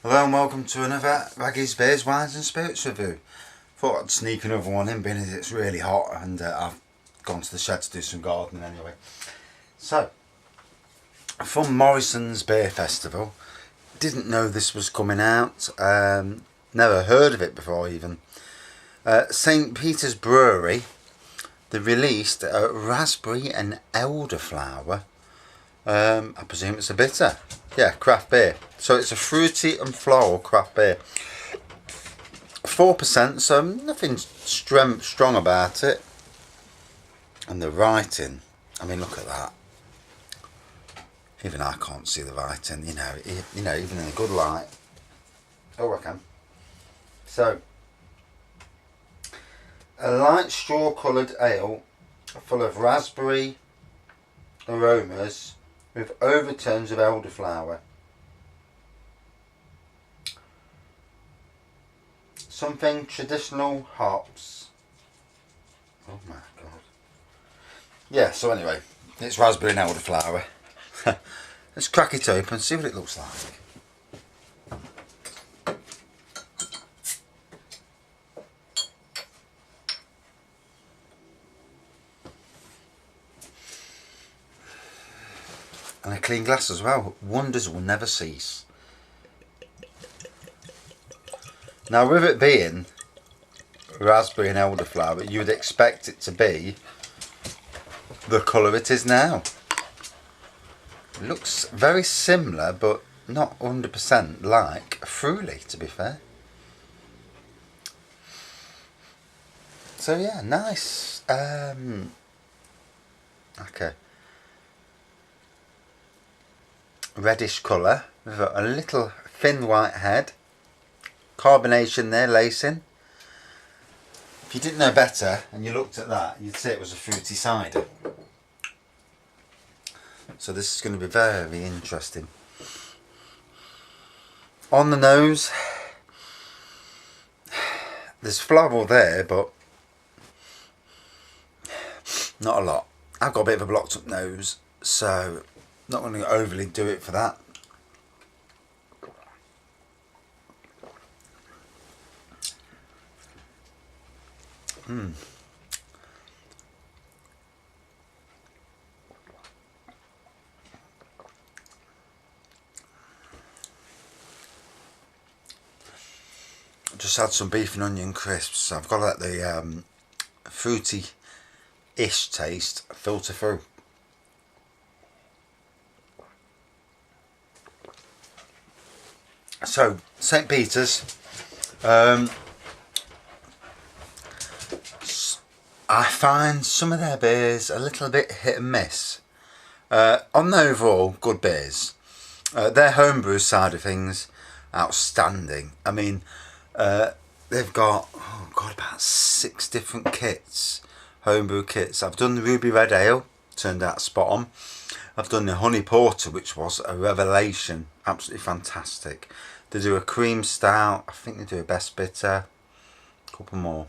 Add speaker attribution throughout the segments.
Speaker 1: Hello and welcome to another Raggy's Beers, Wines and Spirits review. Thought I'd sneak another one in, being as it's really hot and I've gone to the shed to do some gardening anyway. So, from Morrisons Beer Festival, didn't know this was coming out, never heard of it before even. St. Peter's Brewery, they released a Raspberry and Elderflower. I presume it's a bitter. Yeah, craft beer. So it's a fruity and floral craft beer. 4%, so nothing strong about it. And the writing, I mean, look at that. Even I can't see the writing, you know, even in a good light. Oh, I can. So, a light straw-coloured ale full of raspberry aromas with overtones of elderflower. Something traditional hops. Oh my god. Yeah, so anyway, it's raspberry and elderflower. Let's crack it open and see what it looks like. And a clean glass as well. Wonders will never cease. Now, with it being raspberry and elderflower, you would expect it to be the colour it is now. It looks very similar, but not 100% like Fruity, to be fair. So yeah, nice. Okay. Reddish colour with a little thin white head, carbonation there, lacing. If you didn't know better and you looked at that, you'd say it was a fruity cider. So this is going to be very interesting. On the nose, there's floral there, but not a lot. I've got a bit of a blocked up nose, so not going to overly do it for that. Just had some beef and onion crisps, so I've got to let the fruity-ish taste filter through. So, St. Peter's, I find some of their beers a little bit hit and miss. On the overall, good beers. Their homebrew side of things, outstanding. I mean, they've got, oh god, about 6 different kits, homebrew kits. I've done the Ruby Red Ale, turned out spot on. I've done the Honey Porter, which was a revelation, absolutely fantastic. They do a cream stout, I think they do a best bitter, a couple more.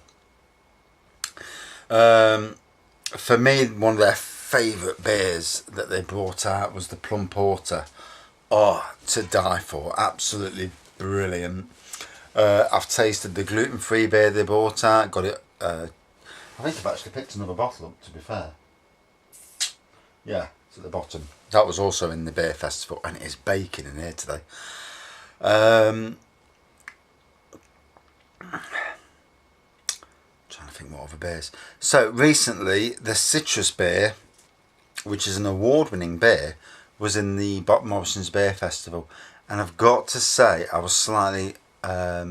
Speaker 1: For me, one of their favourite beers that they brought out was the Plum Porter. Oh, to die for, absolutely brilliant. I've tasted the gluten-free beer they brought out, got it, I think I've actually picked another bottle up, to be fair. Yeah, it's at the bottom. That was also in the beer festival, and it is baking in here today. Trying to think what other beers. So recently, the Citrus beer, which is an award-winning beer, was in the Morrisons Beer Festival, and I've got to say, I was slightly, I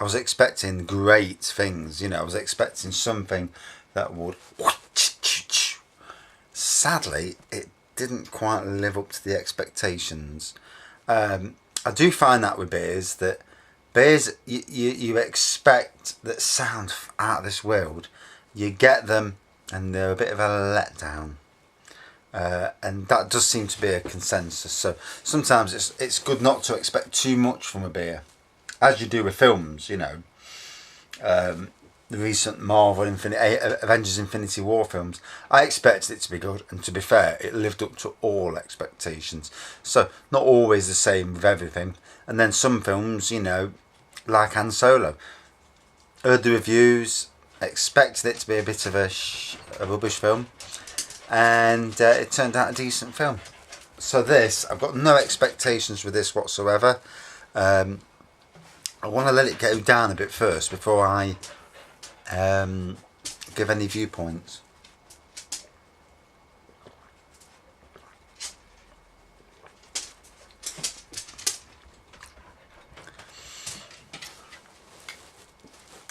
Speaker 1: was expecting great things. You know, I was expecting something that would. Sadly, it didn't quite live up to the expectations. I do find that with beers, that beers you expect that sound out of this world, you get them and they're a bit of a letdown. And that does seem to be a consensus. So sometimes it's good not to expect too much from a beer, as you do with films, you know. the recent Avengers Infinity War films, I expected it to be good, and to be fair, it lived up to all expectations. So not always the same with everything. And then some films, you know, like Han Solo, heard the reviews, expected it to be a bit of a rubbish film, and it turned out a decent film. So this, I've got no expectations with this whatsoever. I want to let it go down a bit first before I give any viewpoints.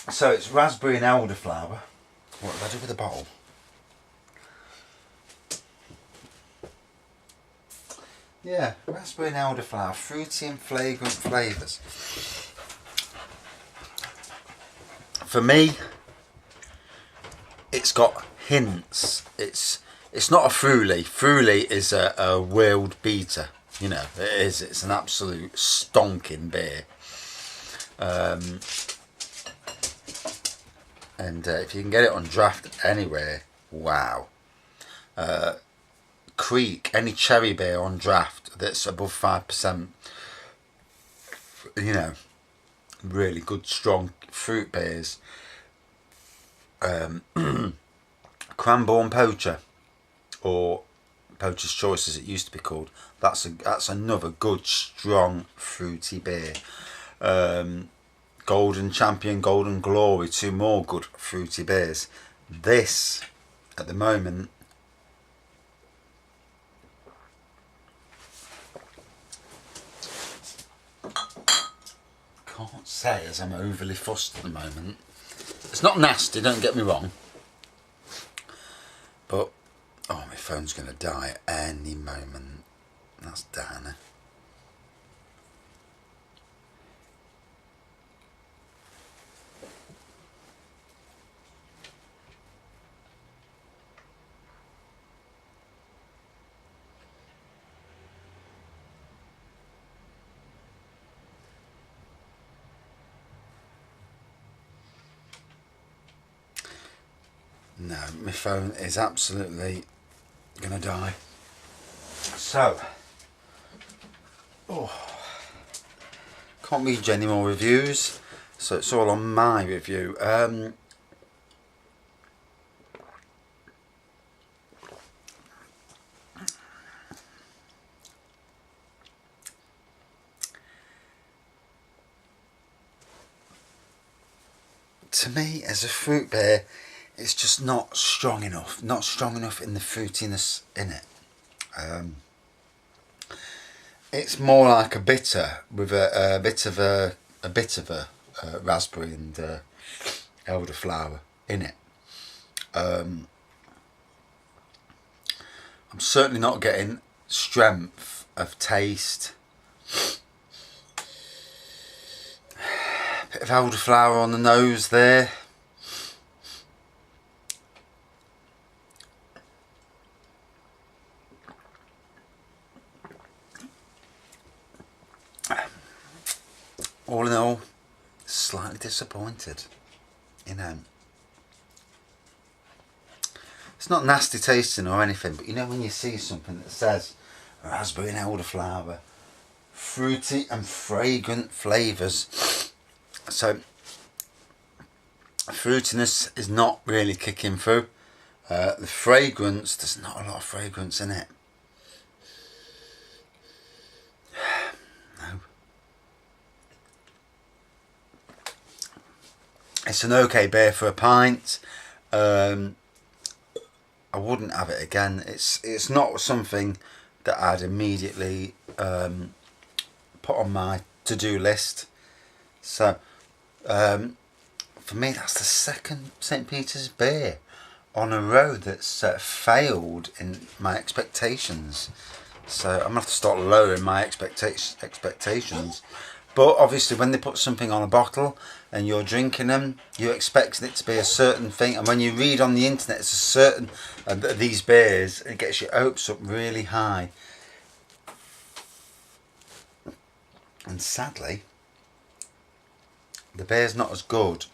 Speaker 1: So it's raspberry and elderflower. What did I do with the bottle? Yeah, raspberry and elderflower, fruity and fragrant flavours. For me, it's got hints. It's not a Fruli. Fruli is a world beater. You know, it is. It's an absolute stonking beer. And if you can get it on draft anywhere, wow. Creek, any cherry beer on draft that's above 5%, you know, really good strong fruit beers. Cranbourne Poacher, or Poacher's Choice as it used to be called, that's another good strong fruity beer. Golden Champion, Golden Glory, two more good fruity beers. This at the moment, can't say as I'm overly fussed at the moment. It's not nasty, don't get me wrong, but oh, my phone's going to die at any moment. That's down. No, my phone is absolutely gonna die. So, can't read you any more reviews, so it's all on my review. To me, as a fruit beer, it's just not strong enough. Not strong enough in the fruitiness in it. It's more like a bitter with a bit of a raspberry and elderflower in it. I'm certainly not getting strength of taste. Bit of elderflower on the nose there. All in all, slightly disappointed, you know. It's not nasty tasting or anything, but you know when you see something that says raspberry and elderflower, fruity and fragrant flavours. So, fruitiness is not really kicking through. The fragrance, there's not a lot of fragrance in it. No. It's an okay beer for a pint. I wouldn't have it again. It's not something that I'd immediately put on my to-do list. So for me, that's the second St. Peter's beer on a row that's failed in my expectations. So I'm going to have to start lowering my expectations. But obviously when they put something on a bottle and you're drinking them, you're expecting it to be a certain thing. And when you read on the internet, it's a certain, these beers, it gets your hopes up really high. And sadly, the beer's not as good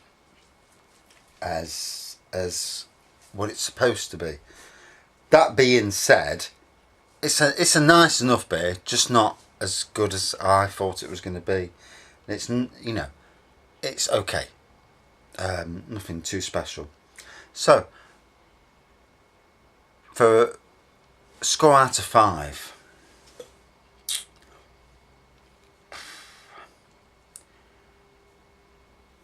Speaker 1: as what it's supposed to be. That being said, it's a nice enough beer, just not as good as I thought it was going to be. It's, you know, it's okay. Nothing too special. So, for a score out of 5,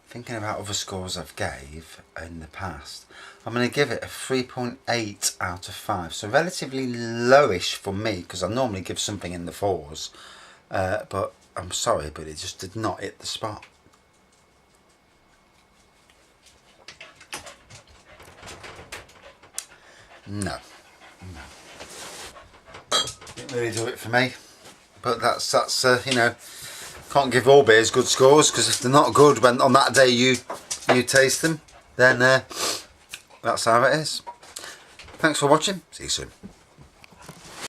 Speaker 1: thinking about other scores I've gave in the past, I'm going to give it a 3.8 out of 5. So relatively lowish for me, because I normally give something in the 4s. But I'm sorry, but it just did not hit the spot. No. Didn't really do it for me. But that's you know, can't give all beers good scores, because if they're not good when on that day you taste them, then that's how it is. Thanks for watching. See you soon.